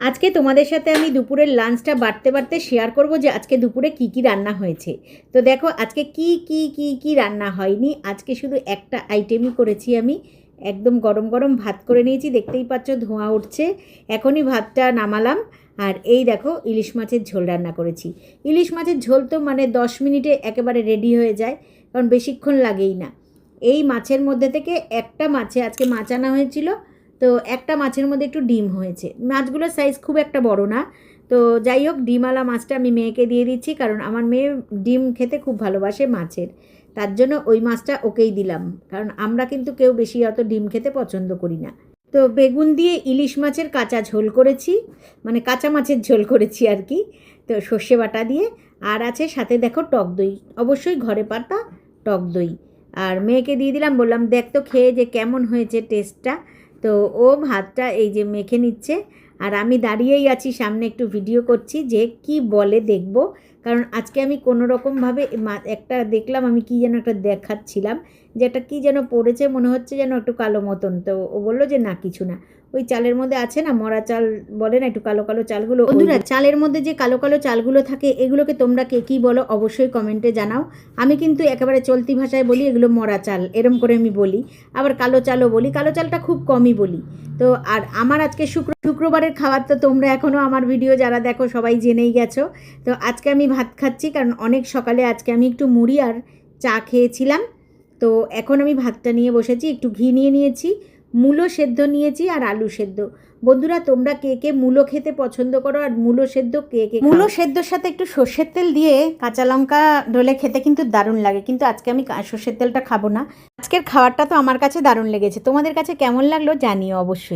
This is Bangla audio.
আজকে তোমাদের সাথে আমি দুপুরের লাঞ্চটা বাড়তে বাড়তে শেয়ার করব যে আজকে দুপুরে কি কি রান্না হয়েছে। তো দেখো আজকে কি রান্না হয়নি, আজকে শুধু একটা আইটেমই করেছি আমি। একদম গরম গরম ভাত করে নিয়েছি, দেখতেই পাচ্ছ ধোঁয়া উঠছে। এখনই ভাতটা নামালাম। আর এই দেখো ইলিশ মাছের ঝোল রান্না করেছি। ইলিশ মাছের ঝোল তো মানে 10 মিনিটে একেবারে রেডি হয়ে যায়, কারণ বেশিক্ষণ লাগেই না। এই মাছের মধ্যে থেকে একটা মাছে আজকে মাছ আনা হয়েছিল, তো একটা মাছের মধ্যে একটু ডিম হয়েছে। মাছগুলোর সাইজ খুব একটা বড় না। তো যাই হোক, ডিমওয়ালা মাছটা আমি মেয়েকে দিয়ে দিচ্ছি, কারণ আমার মেয়ে ডিম খেতে খুব ভালোবাসে মাছের। তার জন্য ওই মাছটা ওকেই দিলাম, কারণ আমরা কিন্তু কেউ বেশি অত ডিম খেতে পছন্দ করি না। তো বেগুন দিয়ে ইলিশ মাছের কাঁচা ঝোল করেছি, মানে কাঁচা মাছের ঝোল করেছি আর কি। তো সর্ষে বাটা দিয়ে, আর আছে সাথে দেখো টক দই, অবশ্যই ঘরে পাতা টক দই। আর মেয়েকে দিয়ে দিলাম, বললাম দেখ তো খেয়ে যে কেমন হয়েছে টেস্টটা। তো ও ভাতটা এই যে মেখে নিচ্ছে, আর আমি দাঁড়িয়েই আছি সামনে, একটু ভিডিও করছি যে কি বলে দেখব। কারণ আজকে আমি কোনো রকমভাবে একটা দেখলাম, আমি কি যেন একটা দেখাচ্ছিলাম, যে একটা কী যেন পড়েছে, মনে হচ্ছে যেন একটু কালো মতন। তো ও বললো যে না কিছু না, ওই চালের মধ্যে আছে না, মরা চাল বলে না, একটু কালো কালো চালগুলো। বন্ধুরা, চালের মধ্যে যে কালো কালো চালগুলো থাকে, এগুলোকে তোমরা কে কী বলো অবশ্যই কমেন্টে জানাও। আমি কিন্তু একেবারে চলতি ভাষায় বলি এগুলো মরা চাল, এরম করে আমি বলি। আবার কালো চালও বলি, কালো চালটা খুব কমই বলি। তো আর আমার আজকে শুক্রবারের খাবার তো তোমরা এখনও আমার ভিডিও যারা দেখো সবাই জেনেই গেছো। তো আজকে আমি ভাত খাচ্ছি, কারণ অনেক সকালে আজকে আমি একটু মুড়ি আর চা খেয়েছিলাম। তো এখন আমি ভাতটা নিয়ে বসেছি, একটু ঘি নিয়ে নিয়েছি, মূলো সেদ্ধ নিয়েছি আর আলু সেদ্ধ। বন্ধুরা, তোমরা কে কে মূলো খেতে পছন্দ করো, আর মূলো সেদ্ধ কে কে মূলো সেদ্ধর সাথে একটু সর্ষের তেল দিয়ে কাঁচা লঙ্কা ঢলে খেতে কিন্তু দারুণ লাগে, কিন্তু আজকে আমি সর্ষের তেলটা খাবো না। আজকের খাবারটা তো আমার কাছে দারুণ লেগেছে, তোমাদের কাছে কেমন লাগলো জানিও অবশ্যই।